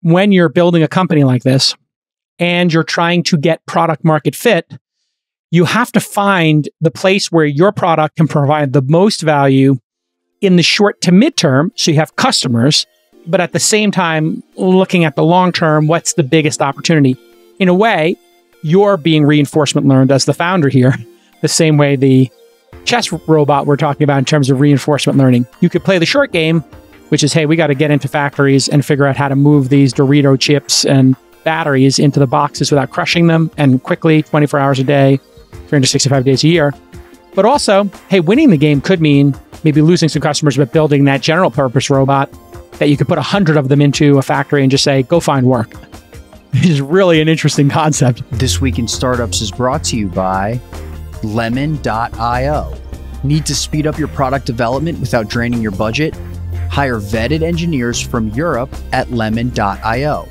when you're building a company like this and you're trying to get product market fit, you have to find the place where your product can provide the most value in the short to midterm, so you have customers, but at the same time, looking at the long term, what's the biggest opportunity? In a way, you're being reinforcement learned as the founder here, the same way the chess robot we're talking about in terms of reinforcement learning. You could play the short game, which is, hey, we got to get into factories and figure out how to move these Dorito chips and batteries into the boxes without crushing them and quickly, 24 hours a day, 365 days a year. But also, hey, winning the game could mean maybe losing some customers, but building that general purpose robot that you could put 100 of them into a factory and just say, go find work. It is really an interesting concept. This Week in Startups is brought to you by Lemon.io. Need to speed up your product development without draining your budget? Hire vetted engineers from Europe at Lemon.io.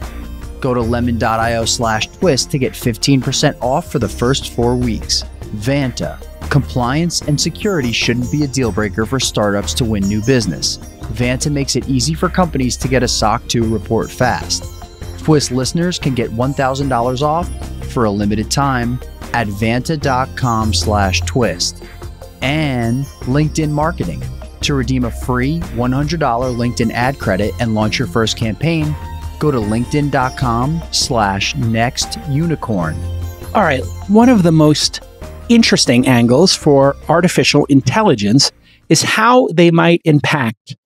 Go to lemon.io/twist to get 15% off for the first 4 weeks. Vanta. Compliance and security shouldn't be a deal breaker for startups to win new business. Vanta makes it easy for companies to get a SOC 2 report fast. Twist listeners can get $1,000 off for a limited time at vanta.com/twist. And LinkedIn Marketing. To redeem a free $100 LinkedIn ad credit and launch your first campaign, go to linkedin.com/nextunicorn. All right. One of the most interesting angles for artificial intelligence is how they might impact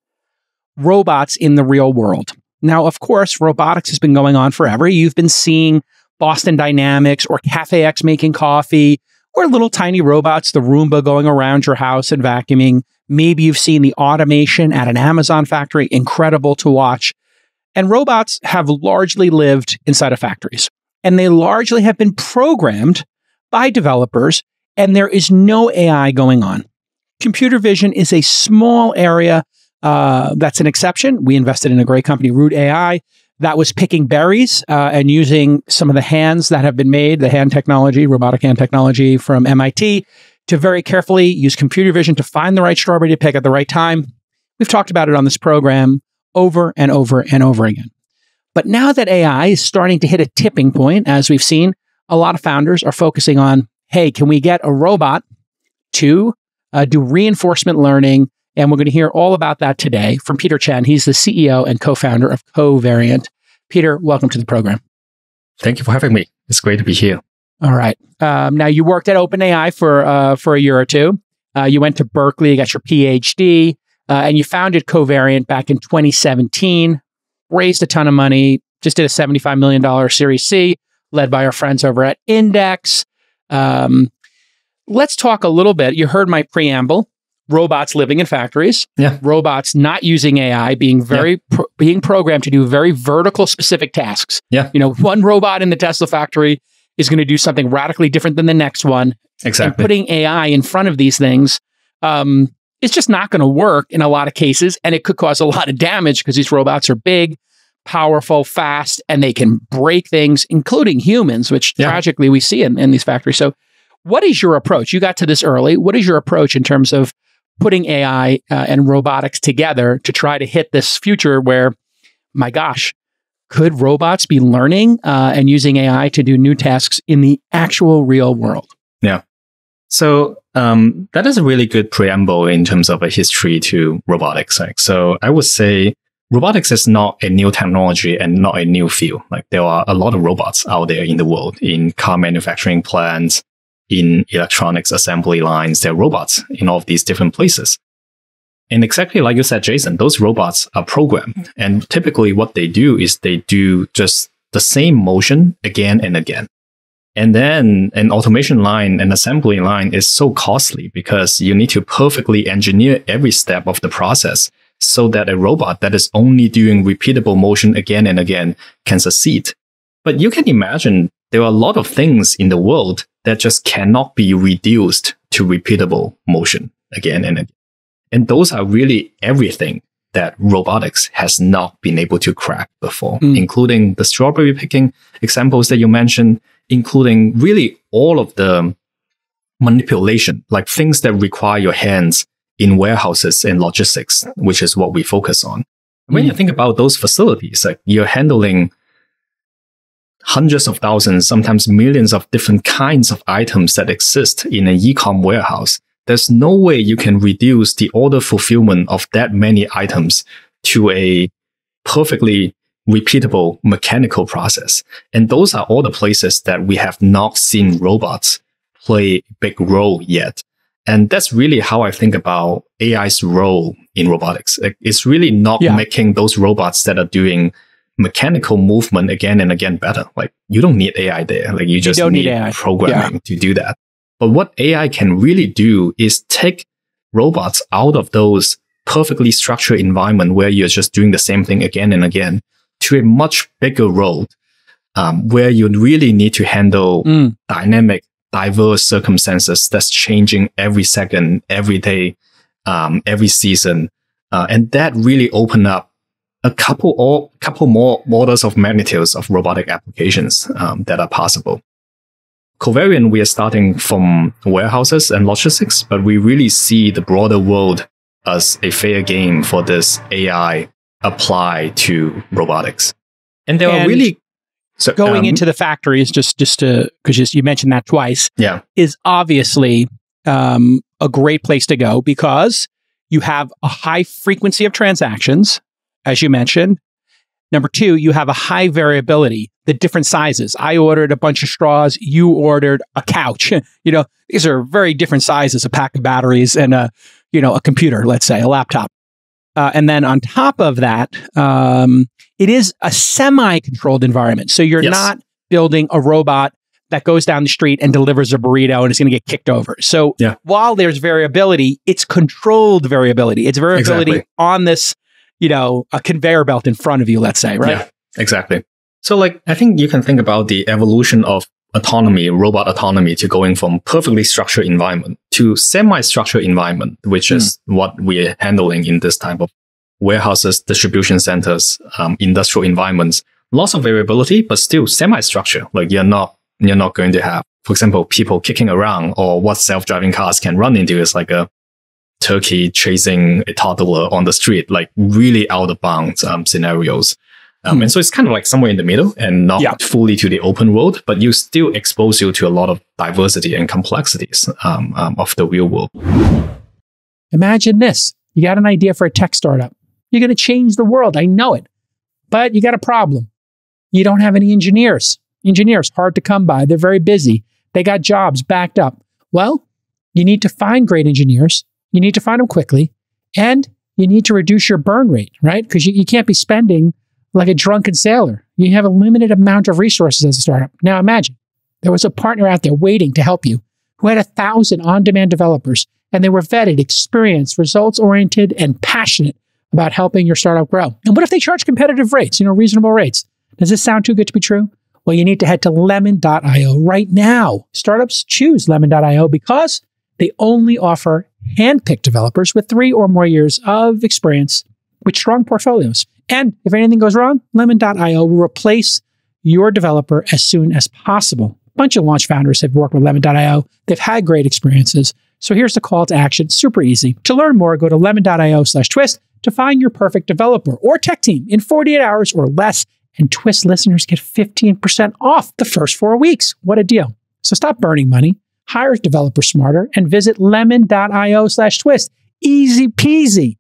robots in the real world. Now, of course, robotics has been going on forever. You've been seeing Boston Dynamics or CafeX making coffee, or little tiny robots, the Roomba going around your house and vacuuming. Maybe you've seen the automation at an Amazon factory, incredible to watch. And robots have largely lived inside of factories, and they largely have been programmed by developers, and there is no AI going on. Computer vision is a small area that's an exception. We invested in a great company, Root AI, that was picking berries and using some of the hands that have been made, the hand technology, robotic hand technology from MIT, to very carefully use computer vision to find the right strawberry to pick at the right time. We've talked about it on this program over and over and over again. But now that AI is starting to hit a tipping point, as we've seen, a lot of founders are focusing on, hey, can we get a robot to do reinforcement learning? And we're going to hear all about that today from Peter Chen. He's the CEO and co-founder of Covariant. Peter, welcome to the program. Thank you for having me. It's great to be here. All right. Now, you worked at OpenAI for a year or two. You went to Berkeley, you got your PhD, and you founded Covariant back in 2017, raised a ton of money, just did a $75 million Series C, led by our friends over at Index. Let's talk a little bit. You heard my preamble. Robots living in factories, robots not using AI, being being programmed to do very vertical specific tasks. You know, one robot in the Tesla factory is going to do something radically different than the next one. Exactly. And putting AI in front of these things, it's just not going to work in a lot of cases, and it could cause a lot of damage because these robots are big, powerful, fast, and they can break things, including humans, which tragically we see in these factories. So what is your approach? You got to this early. What is your approach in terms of putting AI and robotics together to try to hit this future where, my gosh, could robots be learning and using AI to do new tasks in the actual real world? Yeah. So that is a really good preamble in terms of a history to robotics. Like, so I would say robotics is not a new technology and not a new field. Like, there are a lot of robots out there in the world, in car manufacturing plants, in electronics assembly lines. There are robots in all of these different places. And exactly like you said, Jason, those robots are programmed. And typically what they do is they do just the same motion again and again. And then an automation line, an assembly line is so costly because you need to perfectly engineer every step of the process so that a robot that is only doing repeatable motion again and again can succeed. But you can imagine there are a lot of things in the world that just cannot be reduced to repeatable motion again and again. And those are really everything that robotics has not been able to crack before, including the strawberry picking examples that you mentioned, including really all of the manipulation, like things that require your hands in warehouses and logistics, which is what we focus on. When you think about those facilities, like you're handling hundreds of thousands, sometimes millions of different kinds of items that exist in an e-com warehouse. There's no way you can reduce the order fulfillment of that many items to a perfectly repeatable mechanical process. And those are all the places that we have not seen robots play a big role yet. And that's really how I think about AI's role in robotics. Like, it's really not making those robots that are doing mechanical movement again and again better. Like, you don't need AI there. Like, you just need programming to do that. But what AI can really do is take robots out of those perfectly structured environment where you're just doing the same thing again and again to a much bigger role, where you really need to handle dynamic, diverse circumstances that's changing every second, every day, every season. And that really opened up a couple more orders of magnitudes of robotic applications that are possible. Covariant, we are starting from warehouses and logistics, but we really see the broader world as a fair game for this AI apply to robotics. And there are really... So, going into the factories, just to, because you mentioned that twice, is obviously a great place to go because you have a high frequency of transactions, as you mentioned. Number two, you have a high variability, the different sizes. I ordered a bunch of straws. You ordered a couch. These are very different sizes, a pack of batteries and a computer, let's say, a laptop. And then on top of that, it is a semi-controlled environment. So you're not building a robot that goes down the street and delivers a burrito and is going to get kicked over. So while there's variability, it's controlled variability. It's variability on this, a conveyor belt in front of you, let's say, right? Yeah, exactly. So I think you can think about the evolution of autonomy, robot autonomy, to going from perfectly structured environment to semi-structured environment, which is what we're handling in this type of warehouses, distribution centers, industrial environments. Lots of variability, but still semi-structured. Like you're not going to have, for example, people kicking around, or what self-driving cars can run into is like a turkey chasing a toddler on the street, like really out of bounds scenarios. And so it's kind of like somewhere in the middle and not fully to the open world, but you still expose you to a lot of diversity and complexities of the real world. Imagine this. You got an idea for a tech startup. You're going to change the world. I know it. But you got a problem. You don't have any engineers. Engineers, hard to come by. They're very busy. They got jobs backed up. Well, you need to find great engineers. You need to find them quickly. And you need to reduce your burn rate, right? Because you can't be spending like a drunken sailor. You have a limited amount of resources as a startup. Now imagine there was a partner out there waiting to help you who had 1,000 on-demand developers, and they were vetted, experienced, results-oriented, and passionate about helping your startup grow. And what if they charge competitive rates, reasonable rates? Does this sound too good to be true? Well, you need to head to lemon.io right now. Startups choose lemon.io because they only offer hand-picked developers with 3 or more years of experience with strong portfolios. And if anything goes wrong, lemon.io will replace your developer as soon as possible. A bunch of launch founders have worked with lemon.io. They've had great experiences. So here's the call to action. Super easy. To learn more, go to lemon.io/twist to find your perfect developer or tech team in 48 hours or less. And Twist listeners get 15% off the first 4 weeks. What a deal. So stop burning money, hire developers smarter, and visit lemon.io/twist. Easy peasy.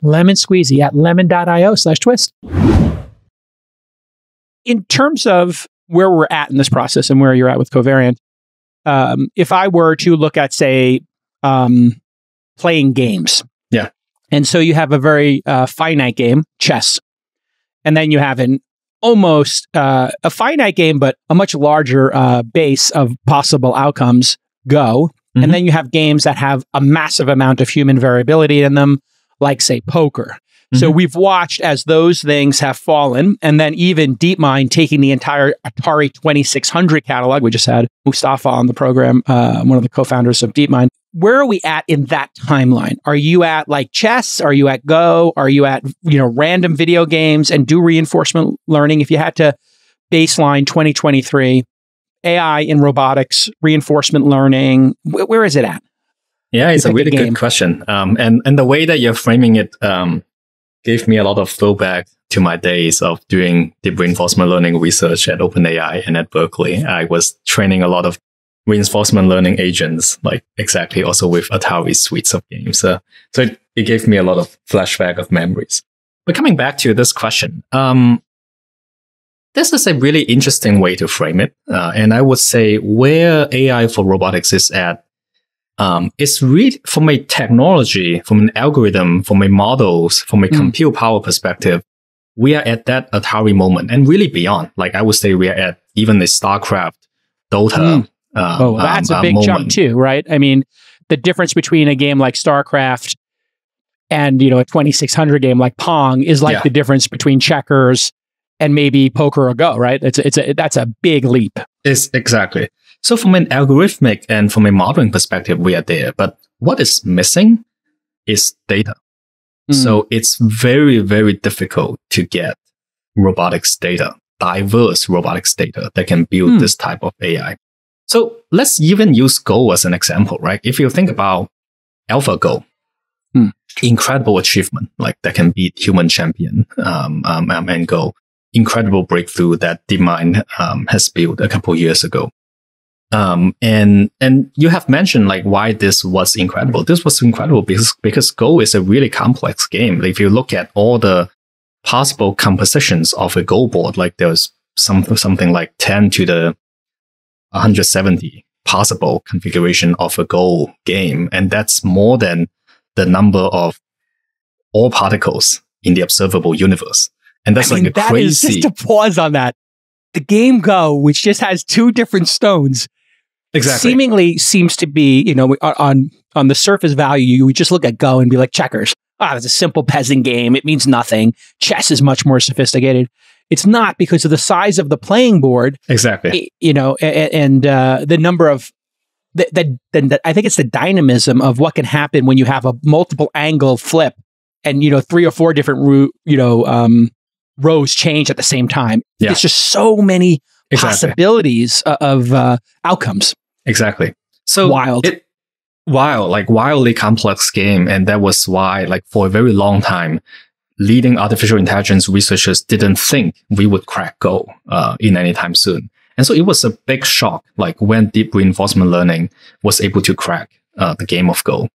Lemon squeezy at lemon.io/twist. In terms of where we're at in this process and where you're at with Covariant, if I were to look at, say, playing games. Yeah. And so you have a very finite game, chess. And then you have an almost a finite game, but a much larger base of possible outcomes, Go. Mm-hmm. And then you have games that have a massive amount of human variability in them, like, say, poker. Mm-hmm. So we've watched as those things have fallen, and then even DeepMind taking the entire Atari 2600 catalog. We just had Mustafa on the program, one of the co-founders of DeepMind. Where are we at in that timeline? Are you at like chess? Are you at Go? Are you at, random video games and do reinforcement learning? If you had to baseline 2023, AI in robotics, reinforcement learning, where is it at? Yeah, it's a really good question. And the way that you're framing it gave me a lot of throwback to my days of doing deep reinforcement learning research at OpenAI and at Berkeley. I was training a lot of reinforcement learning agents, like exactly also with Atari suites of games. So it gave me a lot of flashback of memories. But coming back to this question, this is a really interesting way to frame it. And I would say where AI for robotics is at, it's really from a technology, from an algorithm, from a models, from a compute power perspective, we are at that Atari moment and really beyond. Like I would say we are at even the StarCraft, Dota. That's a big jump too, right? I mean, the difference between a game like StarCraft and, a 2600 game like Pong is like the difference between checkers and maybe poker or Go, right? That's a big leap. It's exactly. So from an algorithmic and from a modeling perspective, we are there. But what is missing is data. So it's very, very difficult to get robotics data, diverse robotics data that can build this type of AI. So let's even use Go as an example, right? If you think about AlphaGo, incredible achievement, like that can beat human champion and Go. Incredible breakthrough that DeepMind has built a couple years ago. And you have mentioned like why this was incredible. This was incredible because Go is a really complex game. If you look at all the possible compositions of a Go board, like there's something like 10 to the 170 possible configuration of a Go game. And that's more than the number of all particles in the observable universe. And that's crazy. Is, just to pause on that, the game Go, which just has two different stones, seemingly seems to be, on the surface value, you would just look at Go and be like, checkers. It's a simple peasant game. It means nothing. Chess is much more sophisticated. It's not because of the size of the playing board. Exactly. And the number of, I think it's the dynamism of what can happen when you have a multiple angle flip and, 3 or 4 different, rows change at the same time. It's just so many possibilities of outcomes. Exactly. So wildly complex game. And that was why, like, for a very long time, leading artificial intelligence researchers didn't think we would crack Go in any time soon. And so it was a big shock, like when deep reinforcement learning was able to crack the game of Go.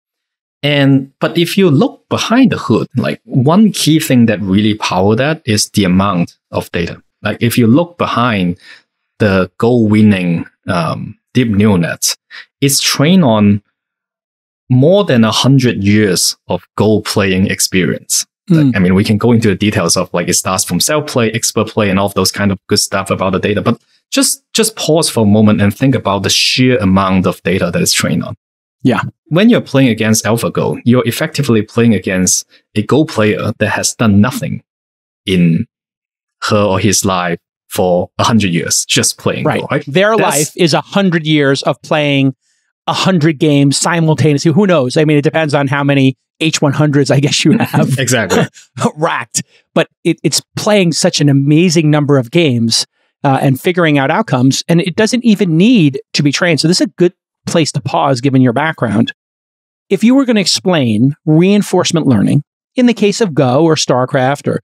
But if you look behind the hood, like one key thing that really power that is the amount of data. Like if you look behind the Go winning deep neural nets, it's trained on more than 100 years of Go playing experience. Like, I mean, we can go into the details of like it starts from self-play, expert play, and all of those kind of good stuff about the data. But just pause for a moment and think about the sheer amount of data that it's trained on. Yeah. When you're playing against AlphaGo, you're effectively playing against a Go player that has done nothing in her or his life for 100 years, just playing Go. Right? Their life is 100 years of playing 100 games simultaneously. Who knows? I mean, it depends on how many H100s, I guess you have exactly racked. But it's playing such an amazing number of games and figuring out outcomes, and it doesn't even need to be trained. So this is a good place to pause, given your background. If you were going to explain reinforcement learning in the case of Go or StarCraft or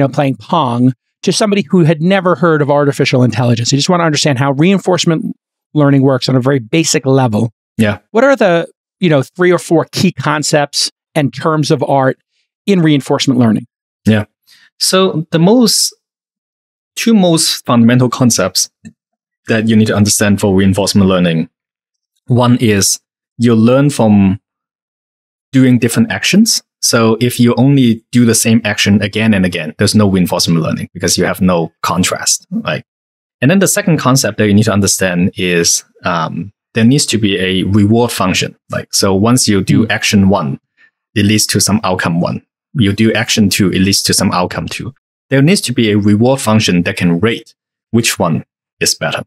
playing Pong to somebody who had never heard of artificial intelligence, you just want to understand how reinforcement learning works on a very basic level. Yeah. What are the 3 or 4 key concepts and terms of art in reinforcement learning? Yeah. So the two most fundamental concepts that you need to understand for reinforcement learning. One is you learn from doing different actions. So if you only do the same action again and again, there's no reinforcement learning because you have no contrast, right? And then the second concept that you need to understand is there needs to be a reward function. Like, so once you do action 1, it leads to some outcome 1. You do action 2, it leads to some outcome 2. There needs to be a reward function that can rate which one is better.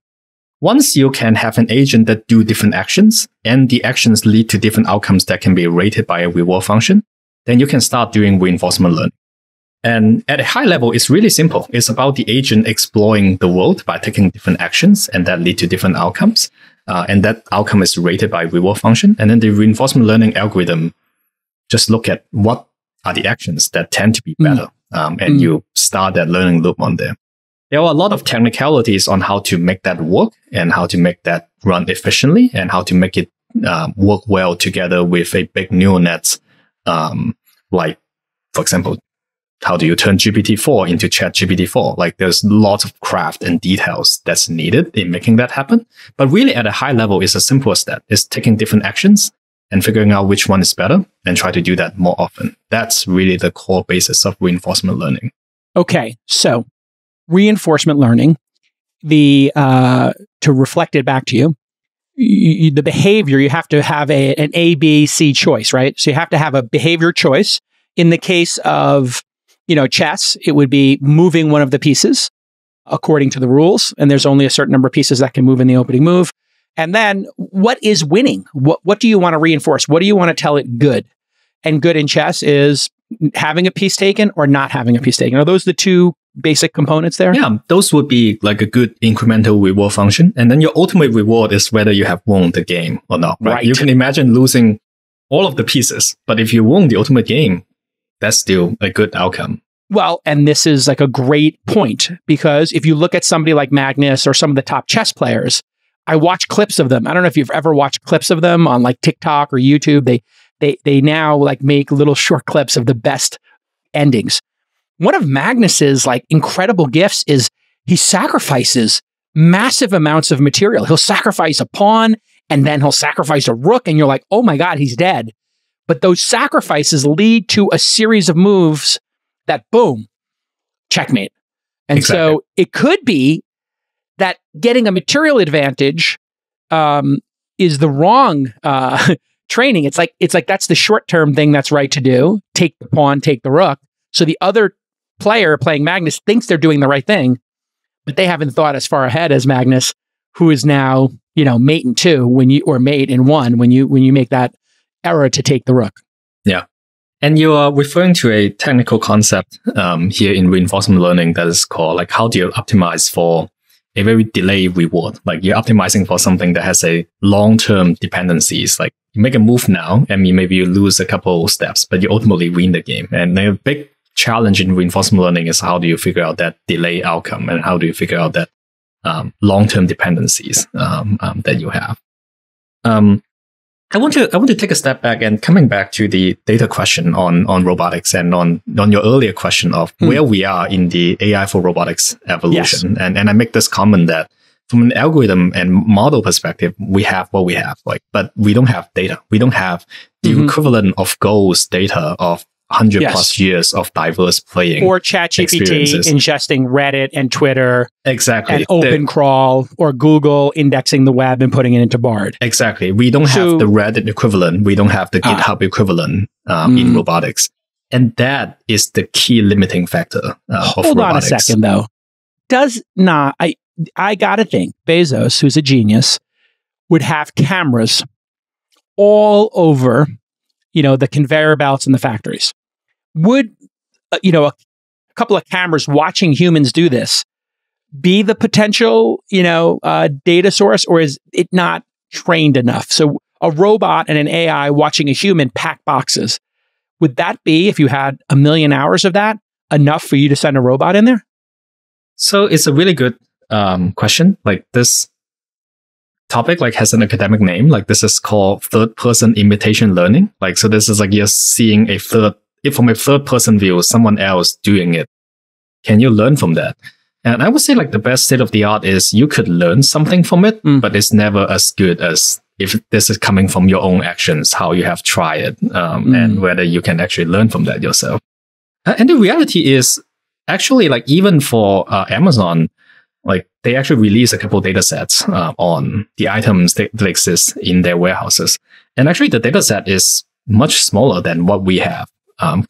Once you can have an agent that do different actions and the actions lead to different outcomes that can be rated by a reward function, then you can start doing reinforcement learning. And at a high level, it's really simple. It's about the agent exploring the world by taking different actions and that lead to different outcomes. And that outcome is rated by reward function. And then the reinforcement learning algorithm just look at what are the actions that tend to be better. And you start that learning loop on there. There are a lot of technicalities on how to make that work and how to make that run efficiently and how to make it work well together with a big neural net. Like, for example, how do you turn GPT-4 into ChatGPT-4? Like, there's lots of craft and details that's needed in making that happen. But really, at a high level, it's as simple as that. It's taking different actions and figuring out which one is better and try to do that more often. That's really the core basis of reinforcement learning. Okay, so reinforcement learning, to reflect it back to you, the behavior, you have to have an A, B, C choice, right? So you have to have a behavior choice. In the case of, chess, it would be moving one of the pieces according to the rules. And there's only a certain number of pieces that can move in the opening move. And then what is winning? What do you want to reinforce? What do you want to tell it good? And good in chess is having a piece taken or not having a piece taken. Are those the two basic components there? Yeah, those would be like a good incremental reward function. And then your ultimate reward is whether you have won the game or not. Right? You can imagine losing all of the pieces, but if you won the ultimate game, that's still a good outcome. Well, and this is like a great point, because if you look at somebody like Magnus or some of the top chess players, I watch clips of them. I don't know if you've ever watched clips of them on like TikTok or YouTube. They now like make little short clips of the best endings. One of Magnus's like incredible gifts is he sacrifices massive amounts of material. He'll sacrifice a pawn and then he'll sacrifice a rook and you're like, oh my God, he's dead. But those sacrifices lead to a series of moves that, boom, checkmate. And exactly. So it could be that getting a material advantage is the wrong training. It's like that's the short-term thing that's right to do. Take the pawn, take the rook. So the other player playing Magnus thinks they're doing the right thing, but they haven't thought as far ahead as Magnus, who is now, mate in 2 or mate in 1 when you make that error to take the rook. Yeah. And you are referring to a technical concept here in reinforcement learning that is called like, how do you optimize for a very delayed reward? Like you're optimizing for something that has a long-term dependencies. Like you make a move now and maybe you lose a couple steps, but you ultimately win the game. And the big challenge in reinforcement learning is how do you figure out that delay outcome and how do you figure out that long-term dependencies that you have. I want to take a step back and coming back to the data question on robotics and on your earlier question of where we are in the AI for robotics evolution. Yes. And I make this comment that from an algorithm and model perspective, we have what we have, but we don't have data. We don't have the equivalent of Go's data of 100 plus years of diverse playing. Or ChatGPT ingesting Reddit and Twitter. Exactly. And OpenCrawl or Google indexing the web and putting it into Bard. Exactly. We don't have the Reddit equivalent. We don't have the GitHub equivalent in robotics. And that is the key limiting factor of robotics. Hold on a second, though. Does not, I gotta think, Bezos, who's a genius, would have cameras all over, the conveyor belts in the factories. Would, a couple of cameras watching humans do this be the potential, data source, or is it not trained enough? So a robot and an AI watching a human pack boxes, would that be, if you had 1 million hours of that, enough for you to send a robot in there? So it's a really good question. Like this topic has an academic name. Like this is called third-person imitation learning. So this is like you're seeing from a third-person view, someone else doing it. Can you learn from that? And I would say the best state of the art is you could learn something from it, but it's never as good as if this is coming from your own actions, how you have tried it, and whether you can actually learn from that yourself. And the reality is actually even for Amazon, they actually release a couple of data sets on the items that exist in their warehouses. And actually the data set is much smaller than what we have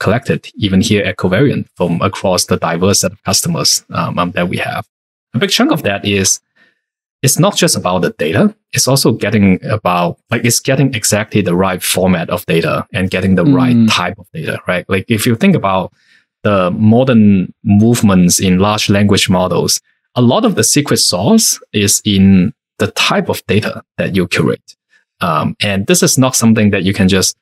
collected even here at Covariant from across the diverse set of customers that we have. A big chunk of that is it's not just about the data. It's also getting exactly the right format of data and getting the right type of data, right? If you think about the modern movements in large language models, a lot of the secret sauce is in the type of data that you curate. And this is not something that you can just,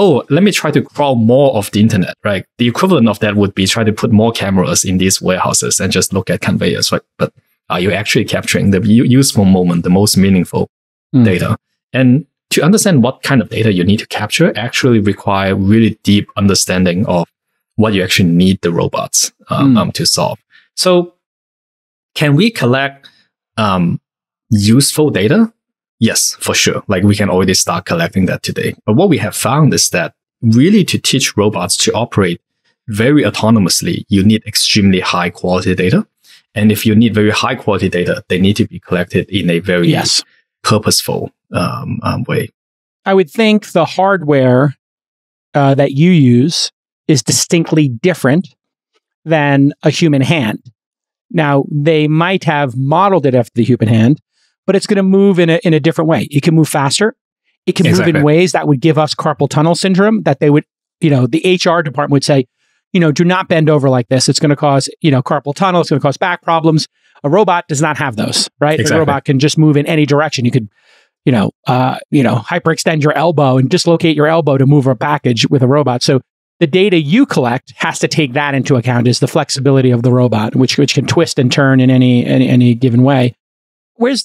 oh, let me try to crawl more of the internet, right? The equivalent of that would be try to put more cameras in these warehouses and just look at conveyors, right? But are you actually capturing the useful moment, the most meaningful data? And to understand what kind of data you need to capture actually require really deep understanding of what you actually need the robots to solve. So can we collect useful data? Yes, for sure. Like we can already start collecting that today. But what we have found is that really to teach robots to operate very autonomously, you need extremely high quality data. And if you need very high quality data, they need to be collected in a very purposeful way. I would think the hardware that you use is distinctly different than a human hand. Now, they might have modeled it after the human hand, but it's going to move in a different way. It can move faster. It can move in ways that would give us carpal tunnel syndrome, that they would, the HR department would say, do not bend over like this. It's going to cause, carpal tunnel. It's going to cause back problems. A robot does not have those, right? A robot can just move in any direction. You could, hyperextend your elbow and dislocate your elbow to move a package with a robot. So the data you collect has to take that into account, is the flexibility of the robot, which can twist and turn in any given way. Let's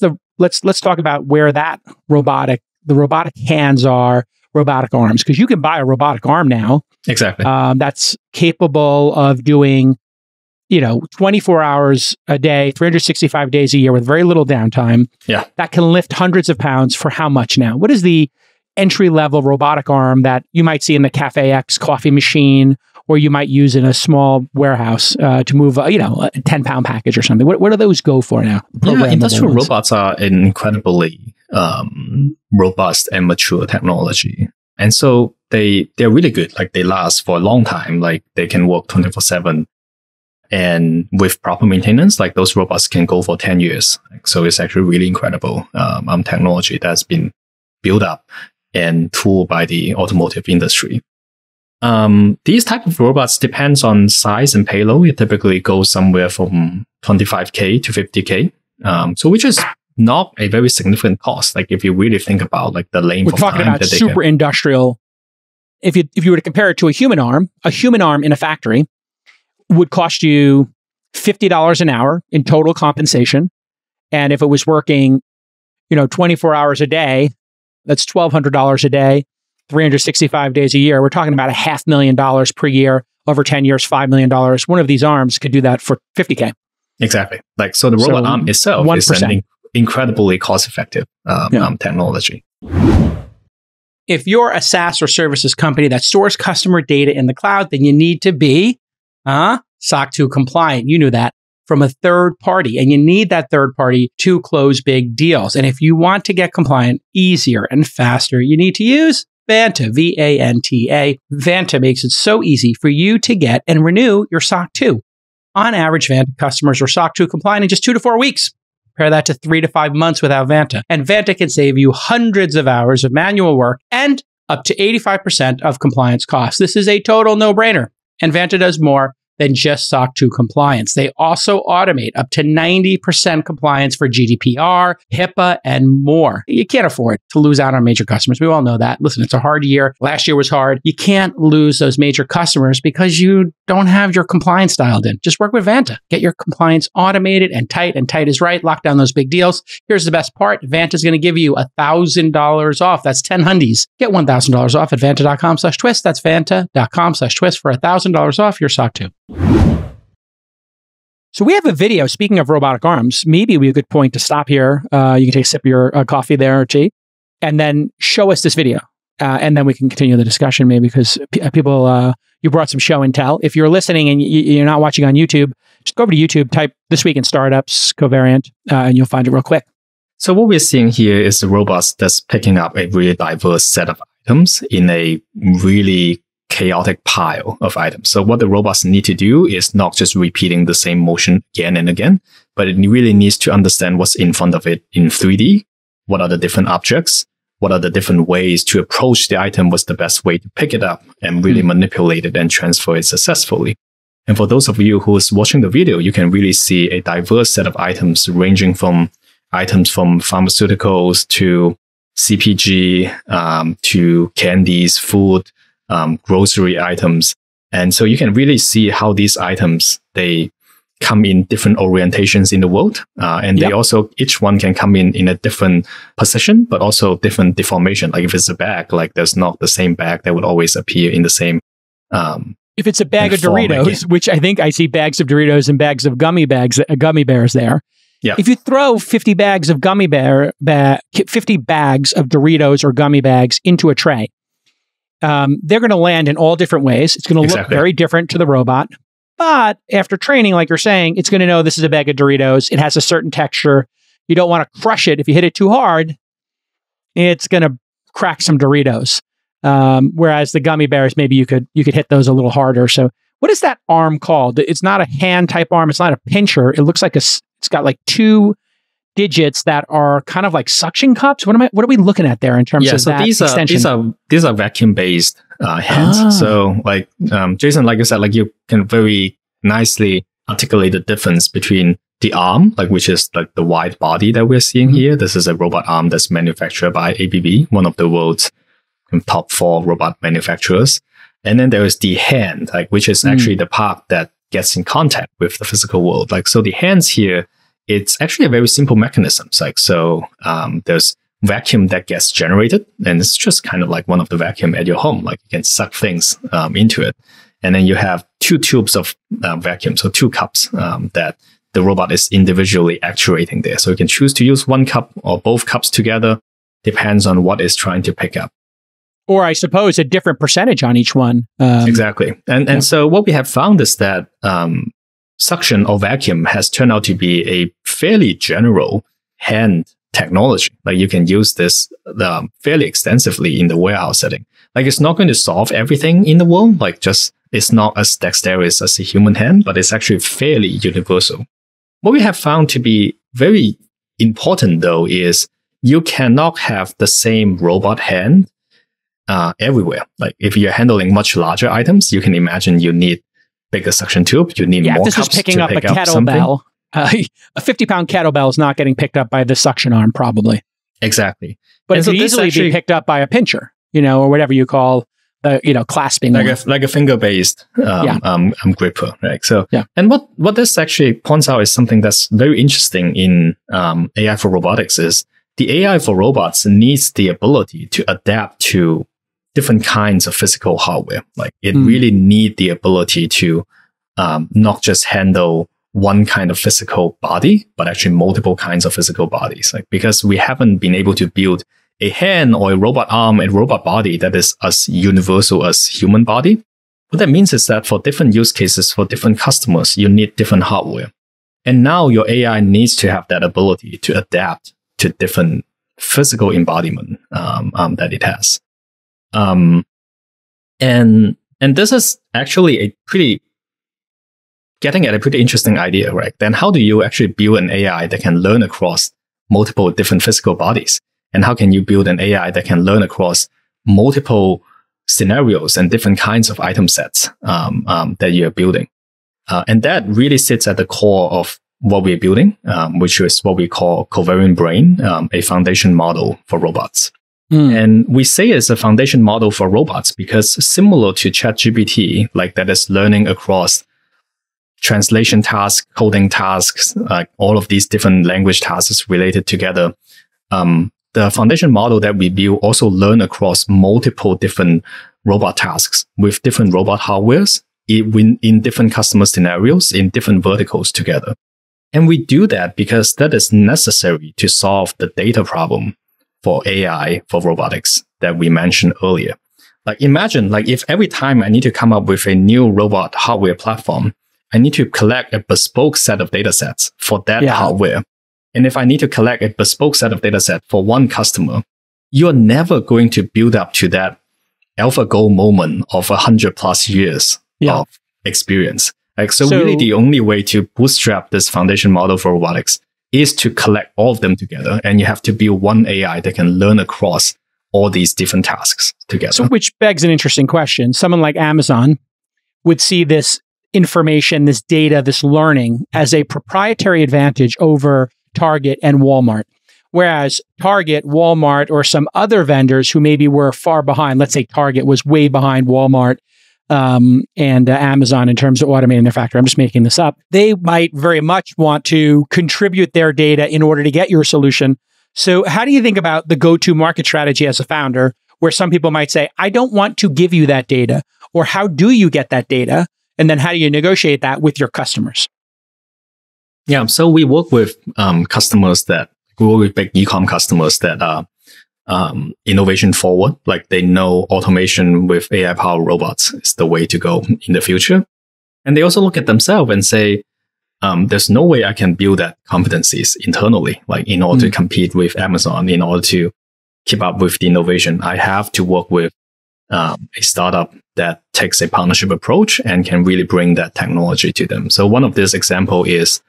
talk about where the robotic hands are, robotic arms, because you can buy a robotic arm now. Exactly. That's capable of doing, 24 hours a day, 365 days a year with very little downtime. Yeah. That can lift hundreds of pounds for how much now? What is the entry-level robotic arm that you might see in the Cafe X coffee machine, or you might use in a small warehouse to move, a 10-pound package or something? What do those go for now? Yeah, industrial robots are an incredibly robust and mature technology. And so they're really good. Like they last for a long time. Like they can work 24/7. And with proper maintenance, like those robots can go for 10 years. So it's actually really incredible technology that's been built up and tooled by the automotive industry. These type of robots depends on size and payload. It typically goes somewhere from 25K to 50K. So which is not a very significant cost. Like if you really think about like the length of time. We're talking about super industrial. If you were to compare it to a human arm in a factory would cost you $50 an hour in total compensation. And if it was working, 24 hours a day, that's $1,200 a day, 365 days a year. We're talking about $500,000 per year, over 10 years, $5 million. One of these arms could do that for $50K. Exactly. So the robot arm itself 1%. Is an incredibly cost-effective technology. If you're a SaaS or services company that stores customer data in the cloud, then you need to be SOC 2 compliant. You knew that, from a third party. And you need that third party to close big deals. And if you want to get compliant easier and faster, you need to use Vanta, V-A-N-T-A. Vanta makes it so easy for you to get and renew your SOC 2. On average, Vanta customers are SOC 2 compliant in just 2 to 4 weeks. Compare that to 3 to 5 months without Vanta. And Vanta can save you hundreds of hours of manual work and up to 85% of compliance costs. This is a total no-brainer. And Vanta does more than just SOC 2 compliance. They also automate up to 90% compliance for GDPR, HIPAA, and more. You can't afford to lose out on major customers. We all know that. Listen, it's a hard year. Last year was hard. You can't lose those major customers because you don't have your compliance dialed in. Just work with Vanta. Get your compliance automated and tight is right. Lock down those big deals. Here's the best part. Vanta is going to give you $1,000 off. That's 10 hundies. Get $1,000 off at vanta.com/twist. That's vanta.com/twist for $1,000 off your SOC 2. So we have a video, speaking of robotic arms, maybe we have a good point to stop here. You can take a sip of your coffee there or tea, and then show us this video. And then we can continue the discussion maybe, because people, you brought some show and tell. If you're listening and you're not watching on YouTube, just go over to YouTube, type This Week in Startups, Covariant, and you'll find it real quick. So what we're seeing here is the robots that's picking up a really diverse set of items in a really chaotic pile of items. So what the robots need to do is not just repeating the same motion again and again, but it really needs to understand what's in front of it in 3D. What are the different objects? What are the different ways to approach the item? What's the best way to pick it up and really manipulate it and transfer it successfully? And for those of you who's watching the video, you can really see a diverse set of items ranging from items from pharmaceuticals to CPG, to candies, food, grocery items. And so you can really see how these items, they come in different orientations in the world. And they also, each one can come in a different position, but also different deformation. Like if it's a bag, like there's not the same bag that would always appear in the same if it's a bag of Doritos, which I think I see bags of Doritos and bags of gummy bears there. Yeah. If you throw 50 bags of 50 bags of Doritos or gummy bags into a tray, they're going to land in all different ways. It's going to look very different to the robot. But after training, like you're saying, it's going to know this is a bag of Doritos. It has a certain texture. You don't want to crush it. If you hit it too hard, it's going to crack some Doritos. Whereas the gummy bears, maybe you could hit those a little harder. So what is that arm called? It's not a hand type arm. It's not a pincher. It looks like it's got like 2 digits that are kind of like suction cups. What are we looking at there in terms of that extension? These are vacuum based hands. So like Jason, like you said, like you can very nicely articulate the difference between the arm, like which is like the wide body that we're seeing here. This is a robot arm that's manufactured by ABB, one of the world's top 4 robot manufacturers. And then there is the hand, like which is actually the part that gets in contact with the physical world. Like so, the hands here, it's actually a very simple mechanism. Like so, there's vacuum that gets generated, and it's just kind of like one of the vacuum at your home. Like you can suck things into it, and then you have 2 tubes of vacuum, so 2 cups that the robot is individually actuating there. So you can choose to use 1 cup or both cups together, depends on what it's trying to pick up. Or I suppose a different percentage on each one. Exactly. And so what we have found is that suction or vacuum has turned out to be a fairly general hand technology. Like you can use this fairly extensively in the warehouse setting. Like it's not going to solve everything in the world. Like just it's not as dexterous as a human hand, but it's actually fairly universal. What we have found to be very important though is you cannot have the same robot hand everywhere. Like if you're handling much larger items, you can imagine you need bigger suction tube. You need more cups to pick up a kettlebell. A 50-pound kettlebell is not getting picked up by the suction arm, probably. Exactly. But it could easily be picked up by a pincher, or whatever you call clasping. Like a finger-based gripper, right? So, and what this actually points out is something that's very interesting in AI for robotics is the AI for robots needs the ability to adapt to different kinds of physical hardware. Like it really need the ability to not just handle one kind of physical body, but actually multiple kinds of physical bodies. Like because we haven't been able to build a hand or a robot arm, a robot body that is as universal as human body. What that means is that for different use cases, for different customers, you need different hardware. And now your AI needs to have that ability to adapt to different physical embodiment that it has. And this is actually getting at a pretty interesting idea, right? Then how do you actually build an AI that can learn across multiple different physical bodies? And how can you build an AI that can learn across multiple scenarios and different kinds of item sets that you're building? And that really sits at the core of what we're building, which is what we call Covariant Brain, a foundation model for robots. And we say it's a foundation model for robots because similar to ChatGPT, like that is learning across translation tasks, coding tasks, like all of these different language tasks related together. The foundation model that we build also learn across multiple different robot tasks with different robot hardwares in different customer scenarios, in different verticals together. And we do that because that is necessary to solve the data problem for AI for robotics that we mentioned earlier. Like imagine like if every time I need to come up with a new robot hardware platform, I need to collect a bespoke set of data sets for that hardware. And if I need to collect a bespoke set of data set for one customer, you're never going to build up to that AlphaGo moment of 100+ years of experience. Like, so really the only way to bootstrap this foundation model for robotics is to collect all of them together. And you have to build one AI that can learn across all these different tasks together. So which begs an interesting question. Someone like Amazon would see this information, this data, this learning as a proprietary advantage over Target and Walmart. Whereas Target, Walmart, or some other vendors who maybe were far behind, let's say Target was way behind Walmart and Amazon in terms of automating their factory. I'm just making this up. They might very much want to contribute their data in order to get your solution. So how do you think about the go-to-market strategy as a founder, where some people might say, I don't want to give you that data, or how do you get that data? And then how do you negotiate that with your customers? Yeah, so we work with customers that we work with big e-com customers that are innovation forward. Like they know automation with AI-powered robots is the way to go in the future. And they also look at themselves and say, there's no way I can build that competencies internally, like in order to compete with Amazon, in order to keep up with the innovation. I have to work with a startup that takes a partnership approach and can really bring that technology to them. So one of this example is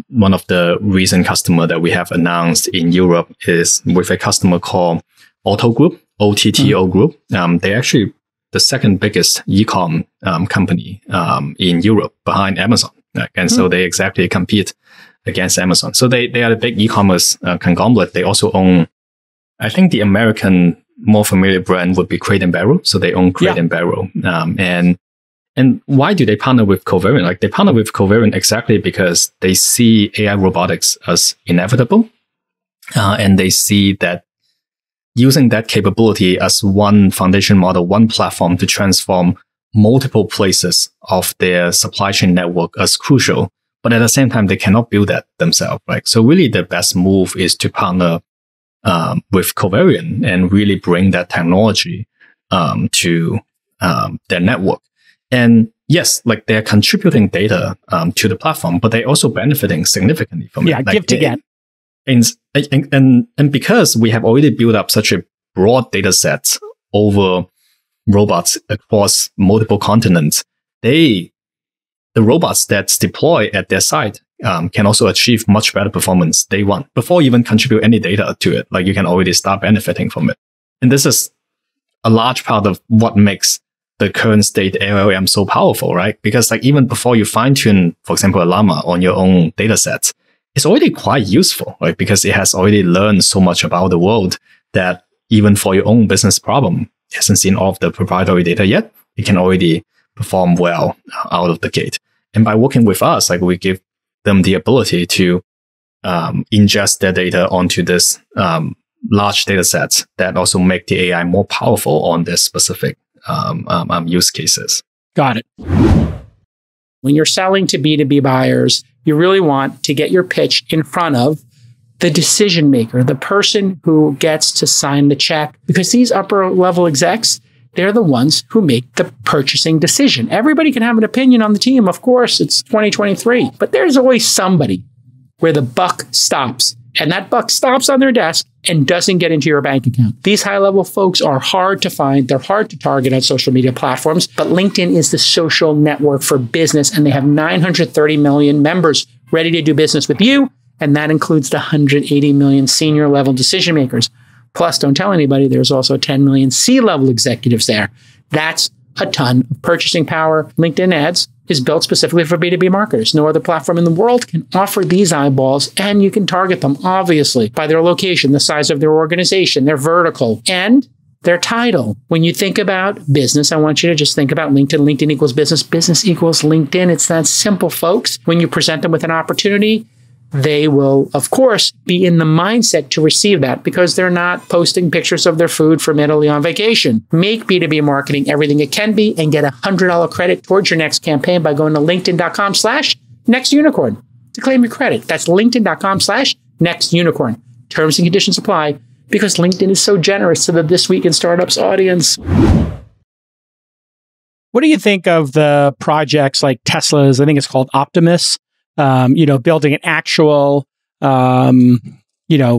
one of the recent customer that we have announced in Europe is with a customer called Otto Group, OTTO Group. They're actually the second biggest e-com company in Europe behind Amazon. And so they exactly compete against Amazon. So they are a big e-commerce conglomerate. They also own, I think the American more familiar brand would be Crate & Barrel. So they own Crate & Barrel. And why do they partner with Covariant? Like they partner with Covariant exactly because they see AI robotics as inevitable. And they see that using that capability as one foundation model, one platform to transform multiple places of their supply chain network as crucial. But at the same time, they cannot build that themselves, right? So really the best move is to partner with Covariant and really bring that technology to their network. And yes, like they're contributing data to the platform, but they're also benefiting significantly from it. Yeah, give to get. And because we have already built up such a broad data set over robots across multiple continents, the robots that's deployed at their site can also achieve much better performance day one before you even contribute any data to it. Like you can already start benefiting from it. And this is a large part of what makes the current state LLM so powerful, right? Because like even before you fine tune, for example, a Llama on your own data sets, it's already quite useful, right? Because it has already learned so much about the world that even for your own business problem, it hasn't seen all of the proprietary data yet. It can already perform well out of the gate. And by working with us, like we give them the ability to ingest their data onto this large data sets that also make the AI more powerful on their specific use cases. Got it. When you're selling to B2B buyers, you really want to get your pitch in front of the decision maker, the person who gets to sign the check, because these upper level execs, they're the ones who make the purchasing decision. Everybody can have an opinion on the team. Of course, it's 2023, but there's always somebody where the buck stops, and that buck stops on their desk and doesn't get into your bank account. These high-level folks are hard to find. They're hard to target on social media platforms, but LinkedIn is the social network for business, and they have 930 million members ready to do business with you, and that includes the 180 million senior-level decision makers. Plus, don't tell anybody, there's also 10 million C-level executives there. That's a ton of purchasing power. LinkedIn Ads is built specifically for B2B marketers. No other platform in the world can offer these eyeballs, and you can target them, obviously, by their location, the size of their organization, their vertical, and their title. When you think about business, I want you to just think about LinkedIn. LinkedIn equals business. Business equals LinkedIn. It's that simple, folks. When you present them with an opportunity, they will, of course, be in the mindset to receive that because they're not posting pictures of their food from Italy on vacation. Make B2B marketing everything it can be and get a $100 credit towards your next campaign by going to linkedin.com/nextunicorn to claim your credit. That's linkedin.com/nextunicorn. Terms and conditions apply because LinkedIn is so generous to the This Week in Startups audience. What do you think of the projects like Tesla's, I think it's called Optimus, building an actual,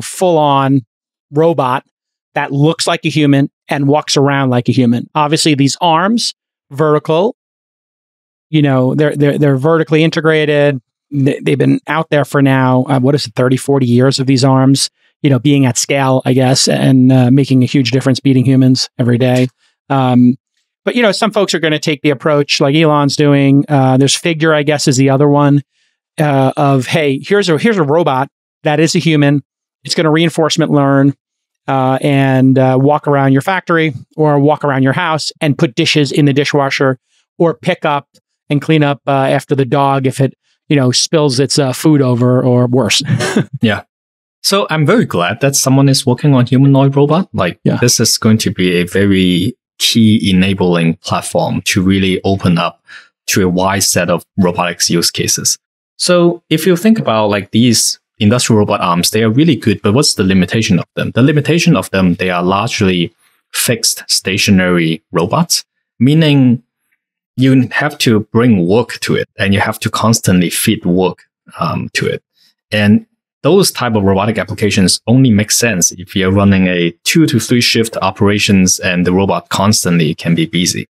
full-on robot that looks like a human and walks around like a human. Obviously, these arms, vertical, they're vertically integrated. They've been out there for now, 30, 40 years of these arms, being at scale, I guess, and making a huge difference, beating humans every day. But some folks are going to take the approach like Elon's doing. There's Figure, I guess, is the other one. Of, hey, here's a robot that is a human, it's going to reinforcement learn and walk around your factory or walk around your house and put dishes in the dishwasher or pick up and clean up after the dog if it, spills its food over or worse. Yeah. So I'm very glad that someone is working on humanoid robot. This is going to be a very key enabling platform to really open up to a wide set of robotics use cases. So if you think about these industrial robot arms, they are really good, but what's the limitation of them? The limitation of them, they are largely fixed stationary robots, meaning you have to bring work to it and you have to constantly feed work to it. And those type of robotic applications only make sense if you're running a 2 to 3 shift operations and the robot constantly can be busy.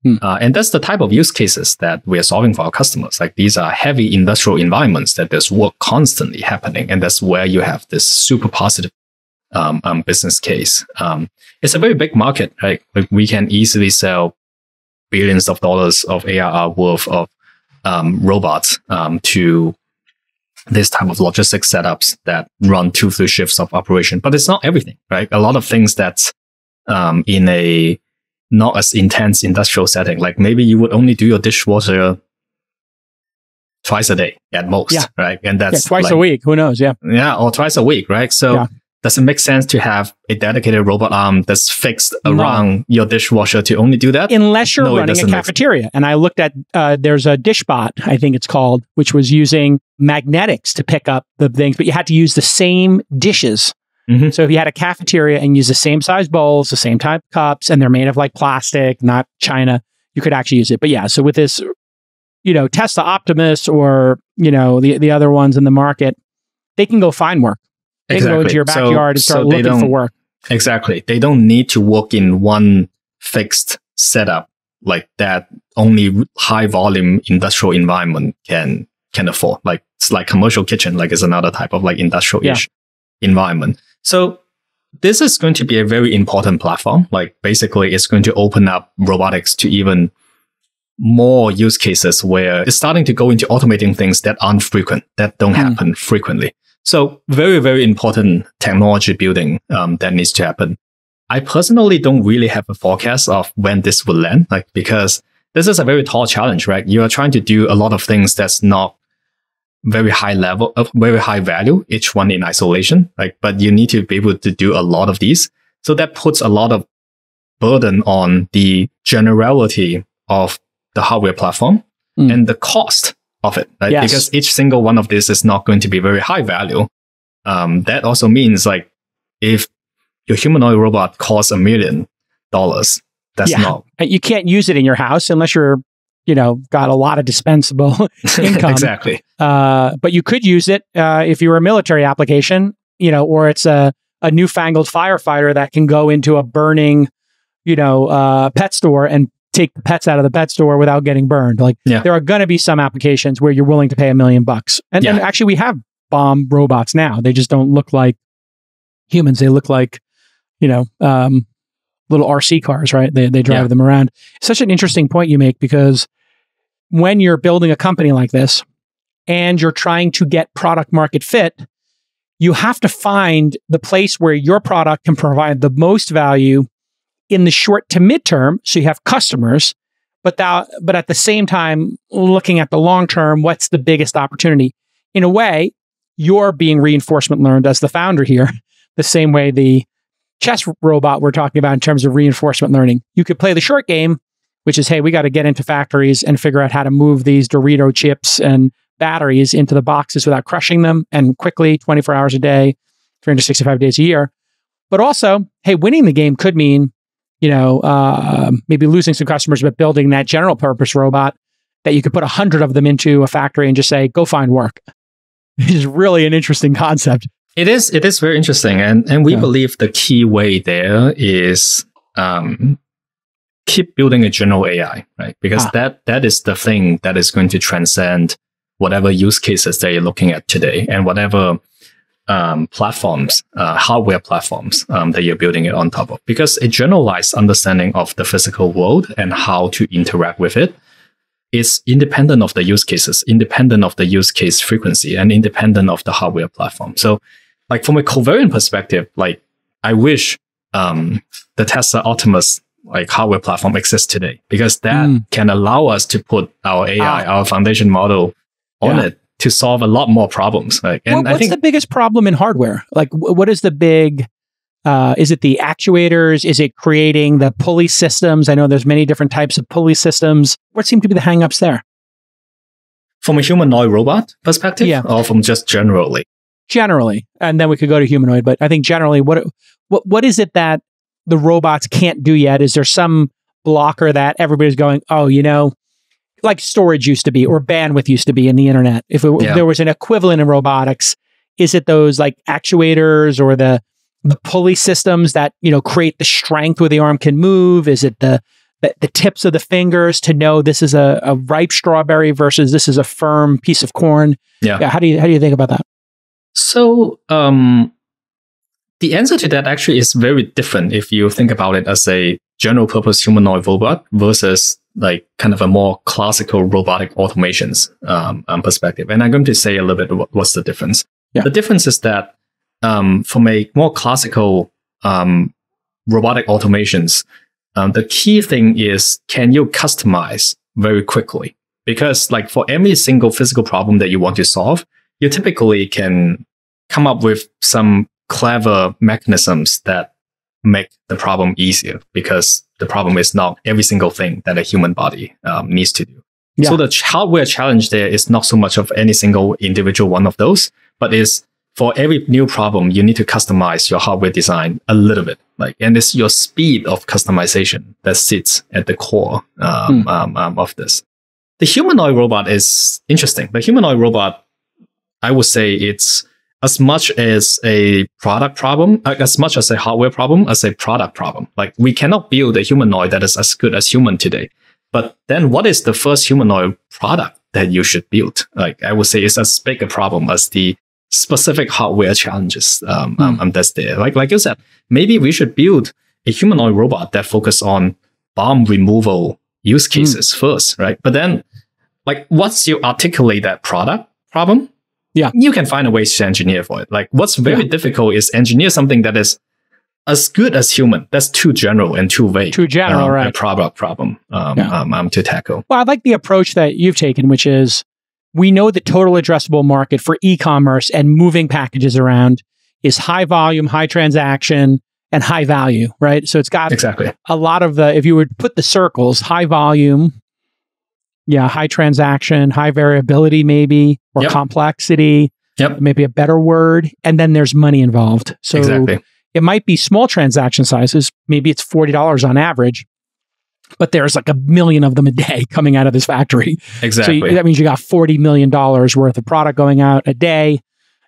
And that's the type of use cases that we are solving for our customers. These are heavy industrial environments that there's work constantly happening. And that's where you have this super positive business case. It's a very big market, right? We can easily sell billions of dollars of ARR worth of robots to this type of logistics setups that run 2-3 shifts of operation. But it's not everything, right? A lot of things that's in a not as intense industrial setting. Maybe you would only do your dishwasher twice a day at most, right? And that's twice a week. Who knows? Yeah. Yeah, or twice a week, right? So does it make sense to have a dedicated robot arm that's fixed around your dishwasher to only do that? Unless you're running a cafeteria. And I looked at, there's a DishBot, I think it's called, which was using magnetics to pick up the things, but you had to use the same dishes. Mm-hmm. So if you had a cafeteria and use the same size bowls, the same type of cups, and they're made of plastic, not China, you could actually use it. But yeah, so with this, Tesla Optimus or, the other ones in the market, they can go find work. They can go into your backyard and start looking for work. Exactly. They don't need to work in one fixed setup like that only high volume industrial environment can afford. It's like commercial kitchen, it's another type of industrial-ish environment. So this is going to be a very important platform. Basically, it's going to open up robotics to even more use cases where it's starting to go into automating things that aren't frequent, that don't happen frequently. So very, very important technology building that needs to happen. I personally don't really have a forecast of when this will land, because this is a very tall challenge, right? You are trying to do a lot of things that's not very high level, very high value, each one in isolation, but you need to be able to do a lot of these. So that puts a lot of burden on the generality of the hardware platform and the cost of it, right? Yes. Because each single one of this is not going to be very high value. That also means if your humanoid robot costs $1 million, that's not. You can't use it in your house unless you're, got a lot of dispensable income. Exactly. But you could use it if you were a military application, or it's a newfangled firefighter that can go into a burning, pet store and take the pets out of the pet store without getting burned. There are going to be some applications where you're willing to pay $1 million. And actually we have bomb robots now. They just don't look like humans. They look like, little RC cars, right? They drive them around. Such an interesting point you make, because when you're building a company like this and you're trying to get product market fit, you have to find the place where your product can provide the most value in the short to midterm, so you have customers, but at the same time, looking at the long term, what's the biggest opportunity? In a way, you're being reinforcement learned as the founder here, the same way the chess robot we're talking about in terms of reinforcement learning. You could play the short game, which is, hey, we got to get into factories and figure out how to move these Dorito chips and batteries into the boxes without crushing them, and quickly, 24 hours a day, 365 days a year. But also, hey, winning the game could mean, maybe losing some customers, but building that general purpose robot that you could put 100 of them into a factory and just say, go find work. It is really an interesting concept. It is very interesting. And we believe the key way there is keep building a general AI, right? Because that is the thing that is going to transcend whatever use cases that you're looking at today and whatever platforms, hardware platforms that you're building it on top of. Because a generalized understanding of the physical world and how to interact with it is independent of the use cases, independent of the use case frequency, and independent of the hardware platform. So like from a covariant perspective, like I wish the Tesla Optimus like hardware platform exists today, because that can allow us to put our AI, our foundation model on it to solve a lot more problems. Like, and what's the biggest problem in hardware? Like, what is the big? Is it the actuators? Is it creating the pulley systems? I know there's many different types of pulley systems. What seem to be the hangups there? From a humanoid robot perspective, or from just generally? Generally, and then we could go to humanoid. But I think generally, what is it that the robots can't do yet? Is there some blocker that everybody's going, oh, you know, like storage used to be, or bandwidth used to be in the internet? If there was an equivalent in robotics, is it those like actuators or the pulley systems that, you know, create the strength where the arm can move? Is it the tips of the fingers to know this is a ripe strawberry versus this is a firm piece of corn? How do you think about that? So the answer to that actually is very different if you think about it as a general purpose humanoid robot versus like kind of a more classical robotic automations perspective. And I'm going to say a little bit what's the difference. The difference is that from a more classical robotic automations, the key thing is, can you customize very quickly? Because like for every single physical problem that you want to solve, you typically can come up with some clever mechanisms that make the problem easier, because the problem is not every single thing that a human body needs to do. So the hardware challenge there is not so much of any single individual one of those, but is for every new problem, you need to customize your hardware design a little bit. Like, and it's your speed of customization that sits at the core of this. The humanoid robot is interesting. The humanoid robot, I would say it's as much as a product problem, as much as a hardware problem, as a product problem. Like, we cannot build a humanoid that is as good as human today. But then what is the first humanoid product that you should build? Like, I would say it's as big a problem as the specific hardware challenges that's there. Like you said, maybe we should build a humanoid robot that focus on bomb removal use cases first, right? But then, like, once you articulate that product problem, you can find a way to engineer for it. Like, what's very difficult is engineer something that is as good as human. That's too general and too vague. Too general, right? A product problem to tackle. Well, I like the approach that you've taken, which is, we know the total addressable market for e-commerce and moving packages around is high volume, high transaction, and high value, right? So it's got a lot of the, if you would put the circles, high volume, high transaction, high variability maybe, or complexity, maybe a better word, and then there's money involved. So it might be small transaction sizes, maybe it's $40 on average, but there's like 1 million of them a day coming out of this factory. So that means you got $40 million worth of product going out a day,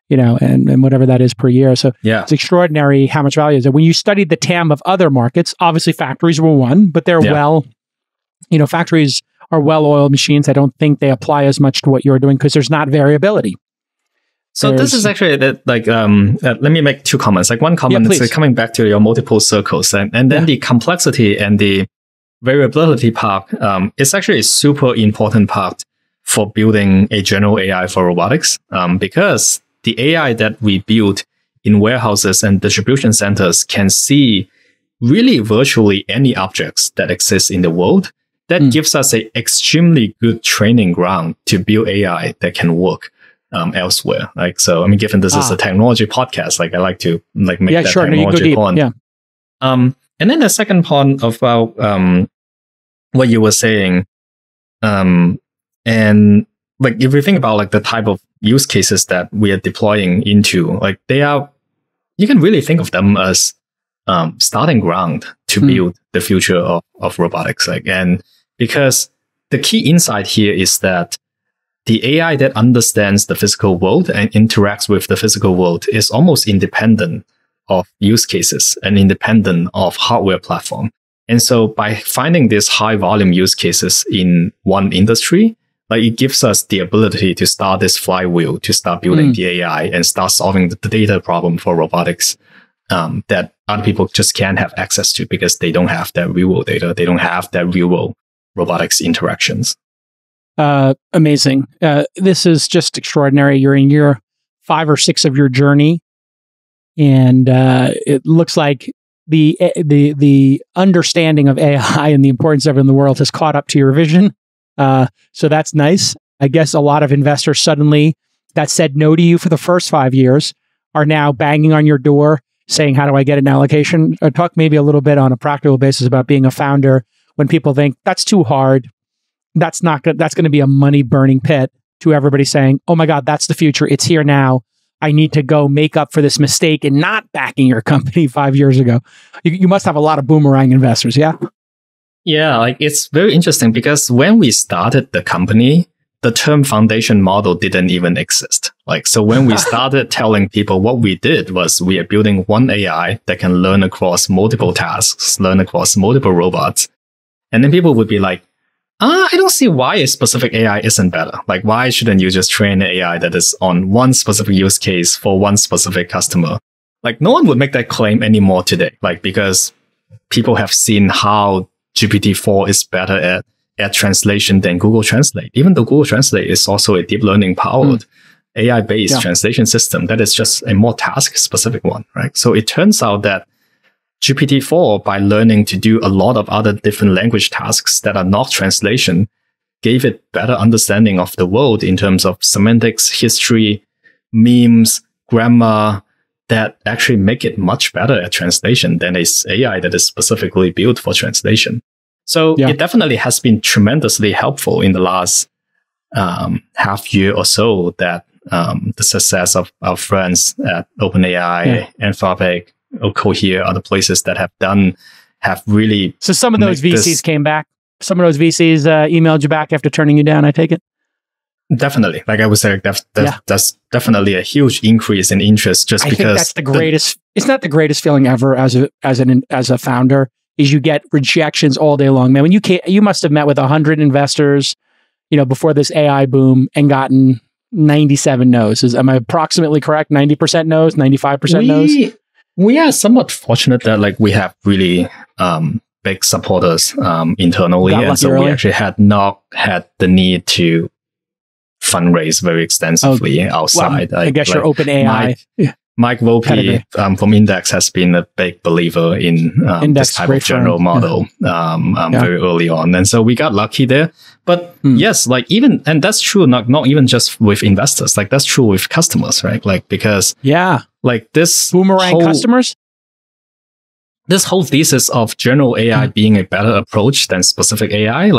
you know, and whatever that is per year. So it's extraordinary how much value is it. When you studied the TAM of other markets, obviously factories were one, but they're factories are well-oiled machines. I don't think they apply as much to what you're doing because there's not variability. So this is actually like, let me make 2 comments. Like, one comment is coming back to your multiple circles, and then the complexity and the variability part is actually a super important part for building a general AI for robotics, because the AI that we build in warehouses and distribution centers can see really virtually any objects that exist in the world. That gives us an extremely good training ground to build AI that can work elsewhere. Like, so, I mean, given this is a technology podcast, like, I like to like make that technology point. And then the second point about what you were saying, and like, if you think about like the type of use cases that we are deploying into, like, you can really think of them as starting ground to build the future of robotics. Like, and because the key insight here is that the AI that understands the physical world and interacts with the physical world is almost independent of use cases and independent of hardware platform. And so by finding these high volume use cases in one industry, like, it gives us the ability to start this flywheel, to start building the AI and start solving the data problem for robotics that other people just can't have access to because they don't have that real world data. They don't have that real world robotics interactions. Amazing. This is just extraordinary. You're in year 5 or 6 of your journey. And it looks like the understanding of AI and the importance of it in the world has caught up to your vision. So that's nice. I guess a lot of investors suddenly that said no to you for the first 5 years are now banging on your door saying, how do I get an allocation? Talk maybe a little bit on a practical basis about being a founder when people think that's too hard. That's not good. That's going to be a money burning pit, to everybody saying, oh my God, that's the future. It's here now. I need to go make up for this mistake in not backing your company 5 years ago. You must have a lot of boomerang investors, yeah? Yeah, like it's very interesting because when we started the company, the term foundation model didn't even exist. Like, so when we started telling people what we did was we are building one AI that can learn across multiple tasks, learn across multiple robots. And then people would be like, I don't see why a specific AI isn't better. Like, why shouldn't you just train an AI that is on one specific use case for one specific customer? Like, no one would make that claim anymore today. Like, because people have seen how GPT-4 is better at translation than Google Translate. Even though Google Translate is also a deep learning powered AI-based translation system, that is just a more task specific one, right? So it turns out that GPT-4, by learning to do a lot of other different language tasks that are not translation, gave it better understanding of the world in terms of semantics, history, memes, grammar, that actually make it much better at translation than a AI that is specifically built for translation. So it definitely has been tremendously helpful in the last half year or so that the success of our friends at OpenAI, Anthropic, Cohere, other places that have really. So some of those VCs came back. Some of those VCs emailed you back after turning you down, I take it? Definitely. Like I would say, that's definitely a huge increase in interest just because. I think that's the greatest. It's not the greatest feeling ever as a founder is you get rejections all day long, man. When you must have met with 100 investors, before this AI boom and gotten 97 no's. Am I approximately correct? 90% no's, 95% no's? We are somewhat fortunate that we have really big supporters internally, and so we actually had not had the need to fundraise very extensively outside. Well, I guess your OpenAI. Mike Volpe from Index has been a big believer in this type of general model very early on, and so we got lucky there. But yes, and that's true not even just with investors, that's true with customers, right? Because this boomerang customers. This whole thesis of general AI being a better approach than specific AI,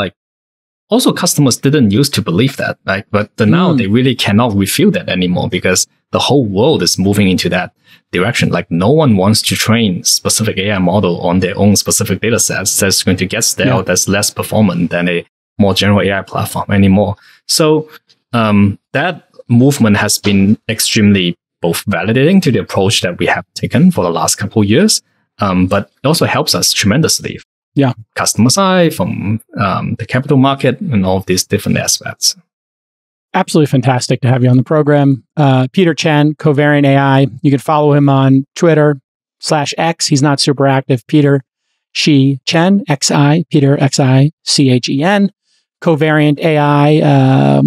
also customers didn't used to believe that, right? But now they really cannot refute that anymore because the whole world is moving into that direction. No one wants to train specific AI model on their own specific data sets that's going to get stale, that's less performant than a more general AI platform anymore. So that movement has been extremely both validating to the approach that we have taken for the last couple of years, but it also helps us tremendously. Customer side, from the capital market, and all of these different aspects. Absolutely fantastic to have you on the program. Peter Chen, Covariant AI. You can follow him on Twitter /X. He's not super active. Peter Xi Chen, XI, Peter XICHEN. Covariant AI.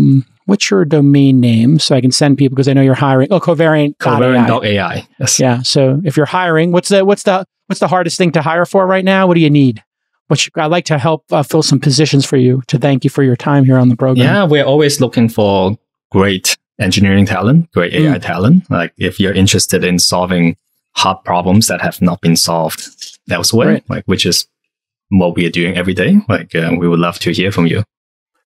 What's your domain name so I can send people, because I know you're hiring? Oh, Covariant.ai. Yes. Yeah. So if you're hiring, what's the hardest thing to hire for right now? What do you need? I'd like to help fill some positions for you to thank you for your time here on the program. Yeah, we're always looking for great engineering talent, great AI talent. If you're interested in solving hard problems that have not been solved elsewhere, which is what we are doing every day, we would love to hear from you.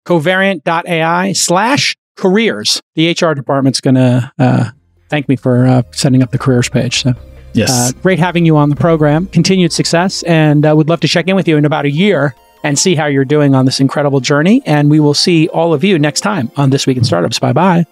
Covariant.ai/careers. The HR department's going to thank me for setting up the careers page. So. Yes. Great having you on the program. Continued success, and would love to check in with you in about a year and see how you're doing on this incredible journey. And we will see all of you next time on This Week in Startups. Bye-bye.